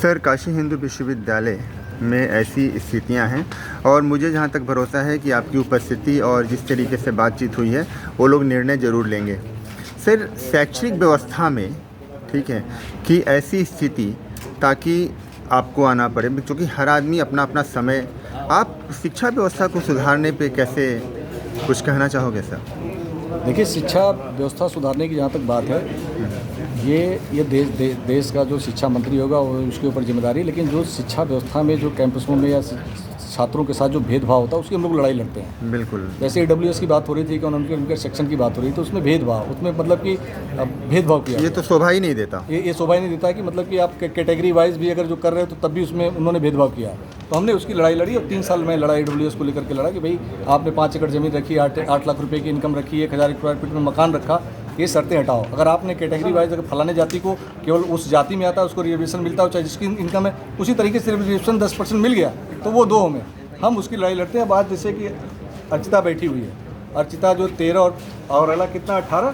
Sir, Kashi Hindu विश्वविद्यालय में ऐसी स्थितियां हैं और मुझे जहां तक भरोसा है कि आपकी उपस्थिति और जिस तरीके से बातचीत हुई है वो लोग निर्णय ज़रूर लेंगे। सर, शैक्षणिक व्यवस्था में ठीक है कि ऐसी स्थिति ताकि आपको आना पड़े, क्योंकि हर आदमी अपना अपना समय, आप शिक्षा व्यवस्था को सुधारने पे कैसे कुछ कहना चाहोगे सर? देखिए, शिक्षा व्यवस्था सुधारने की जहाँ तक बात है, ये देश का जो शिक्षा मंत्री होगा वो उसके ऊपर जिम्मेदारी है। लेकिन जो शिक्षा व्यवस्था में जो कैंपसों में या छात्रों के साथ जो भेदभाव होता है उसकी हम लोग लड़ाई लड़ते हैं। बिल्कुल। जैसे AWS की बात हो रही थी कि उनके सेक्शन की बात हो रही थी, तो उसमें भेदभाव, उसमें मतलब कि भेदभाव किया। ये तो शोभा ही नहीं देता। ये शोभा ही नहीं देता कि मतलब कि आप कैटेगरी वाइज भी अगर जो कर रहे हो तो तब भी उसमें उन्होंने भेदभाव किया। तो हमने उसकी लड़ाई लड़ी और 3 साल में लड़ा AWS को लेकर के लड़ा कि भाई आपने 5 एकड़ ज़मीन रखी, 8 लाख रुपए की इनकम रखी, 1000 स्क्वायर फीट में मकान रखा, ये शर्तें हटाओ। अगर आपने कैटेगरी वाइज अगर फलाने जाति को केवल उस जाति में आता है उसको रिजर्वेशन मिलता हो, चाहे जिसकी इनकम है उसी तरीके से रिजर्वेशन 10% मिल गया तो वो 2 में हम उसकी लड़ाई लड़ते हैं। बात जैसे कि अर्चिता बैठी हुई है, अर्चिता जो 13 और अला कितना 18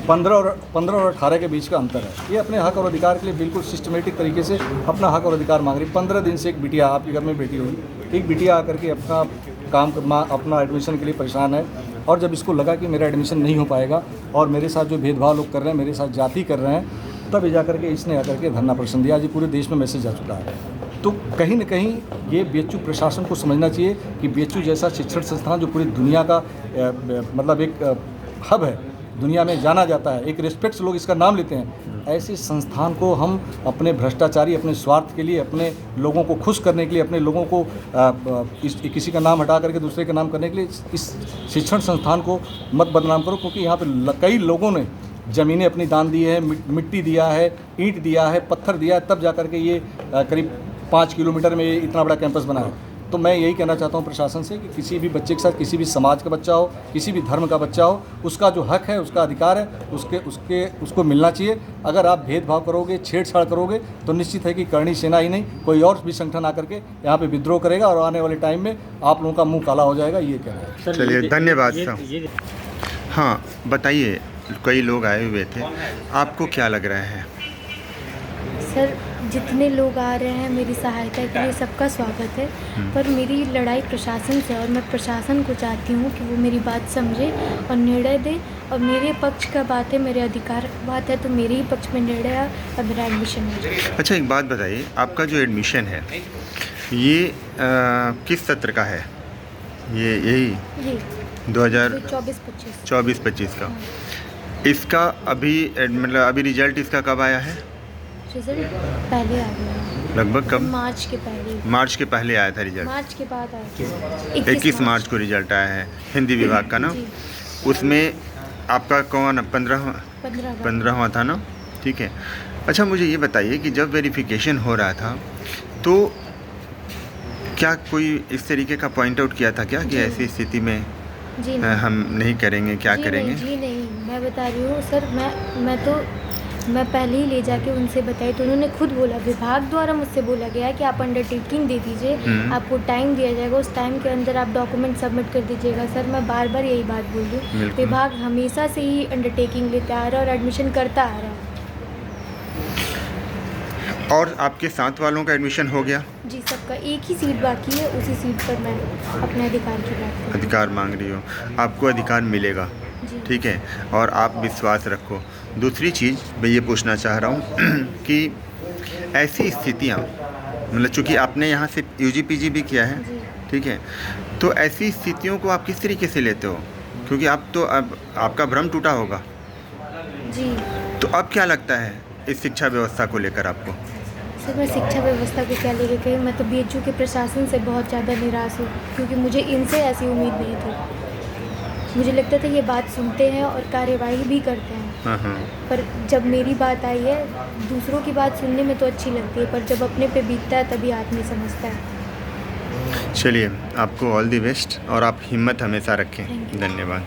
15 और 18 के बीच का अंतर है। ये अपने हक और अधिकार के लिए बिल्कुल सिस्टमेटिक तरीके से अपना हक और अधिकार मांग रही। 15 दिन से एक बिटिया आपके घर में बैठी हुई, एक बिटिया आकर के अपना एडमिशन के लिए परेशान है। और जब इसको लगा कि मेरा एडमिशन नहीं हो पाएगा और मेरे साथ जो भेदभाव लोग कर रहे हैं, मेरे साथ जाति कर रहे हैं, तब ये जाकर के इसने आकर के धरना प्रदर्शन दिया। आज ये पूरे देश में मैसेज जा चुका है। तो कहीं न कहीं ये BHU प्रशासन को समझना चाहिए कि BHU जैसा शिक्षण संस्थान जो पूरी दुनिया का मतलब एक हब है, दुनिया में जाना जाता है, एक रिस्पेक्ट से लोग इसका नाम लेते हैं, ऐसे संस्थान को हम अपने भ्रष्टाचारी, अपने स्वार्थ के लिए, अपने लोगों को खुश करने के लिए, अपने लोगों को किसी का नाम हटा करके दूसरे का नाम करने के लिए इस शिक्षण संस्थान को मत बदनाम करो। क्योंकि यहाँ पे कई लोगों ने ज़मीनें अपनी दान दी है, मिट्टी दिया है, ईंट दिया है, पत्थर दिया है, तब जा कर के ये करीब 5 किलोमीटर में इतना बड़ा कैंपस बना है। तो मैं यही कहना चाहता हूँ प्रशासन से कि किसी भी बच्चे के साथ, किसी भी समाज का बच्चा हो, किसी भी धर्म का बच्चा हो, उसका जो हक है, उसका अधिकार है, उसको मिलना चाहिए। अगर आप भेदभाव करोगे, छेड़छाड़ करोगे तो निश्चित है कि करणी सेना ही नहीं, कोई और भी संगठन आकर के यहाँ पे विद्रोह करेगा और आने वाले टाइम में आप लोगों का मुँह काला हो जाएगा। ये कह रहे हैं। चलिए, धन्यवाद सर। हाँ, बताइए, कई लोग आए हुए थे, आपको क्या लग रहा है? सर, जितने लोग आ रहे हैं मेरी सहायता के लिए सबका स्वागत है, पर मेरी लड़ाई प्रशासन से, और मैं प्रशासन को चाहती हूँ कि वो मेरी बात समझे और निर्णय दे। और मेरे पक्ष का बात है, मेरे अधिकार बात है, तो मेरे ही पक्ष में निर्णय और मेरा एडमिशन है। अच्छा, एक बात बताइए, आपका जो एडमिशन है ये किस सत्र का है? यही 2024-25 का। इसका अभी मतलब अभी रिजल्ट इसका कब आया है? रिजल्ट पहले आ गया। लगभग कब? मार्च के पहले आया था रिजल्ट। मार्च के बाद आया था। 21 मार्च को रिजल्ट आया है हिंदी विभाग का ना। उसमें आपका कौन 15वां था ना? ठीक है। अच्छा, मुझे ये बताइए कि जब वेरिफिकेशन हो रहा था तो क्या कोई इस तरीके का पॉइंट आउट किया था क्या कि ऐसी स्थिति में हम नहीं करेंगे, क्या करेंगे? जी नहीं, मैं बता रही हूँ सर। मैं पहले ही ले जाके उनसे बताई तो उन्होंने खुद बोला, विभाग द्वारा मुझसे बोला गया है कि आप अंडरटेकिंग दे दीजिए, आपको टाइम दिया जाएगा, उस टाइम के अंदर आप डॉक्यूमेंट सबमिट कर दीजिएगा। सर, मैं बार बार यही बात बोल रही हूँ, विभाग हमेशा से ही अंडरटेकिंग लेता आ रहा है और एडमिशन करता आ रहा है। और आपके साथ वालों का एडमिशन हो गया? जी, सबका। एक ही सीट बाकी है, उसी सीट पर मैं अपने अधिकार की बात अधिकार मांग रही हो। आपको अधिकार मिलेगा, ठीक है, और आप विश्वास रखो। दूसरी चीज़ मैं ये पूछना चाह रहा हूँ कि ऐसी स्थितियाँ, मतलब चूँकि आपने यहाँ से UG PG भी किया है, ठीक है, तो ऐसी स्थितियों को आप किस तरीके से लेते हो? क्योंकि आप तो अब आपका भ्रम टूटा होगा जी। तो अब क्या लगता है इस शिक्षा व्यवस्था को लेकर आपको? सर, मैं शिक्षा व्यवस्था को क्या लेकर गई, मैं तो BHU के प्रशासन से बहुत ज़्यादा निराश हूँ, क्योंकि मुझे इनसे ऐसी उम्मीद नहीं थी। मुझे लगता था ये बात सुनते हैं और कार्यवाही भी करते हैं, पर जब मेरी बात आई है, दूसरों की बात सुनने में तो अच्छी लगती है, पर जब अपने पे बीतता है तभी आदमी समझता है। चलिए, आपको ऑल द बेस्ट और आप हिम्मत हमेशा रखें। धन्यवाद।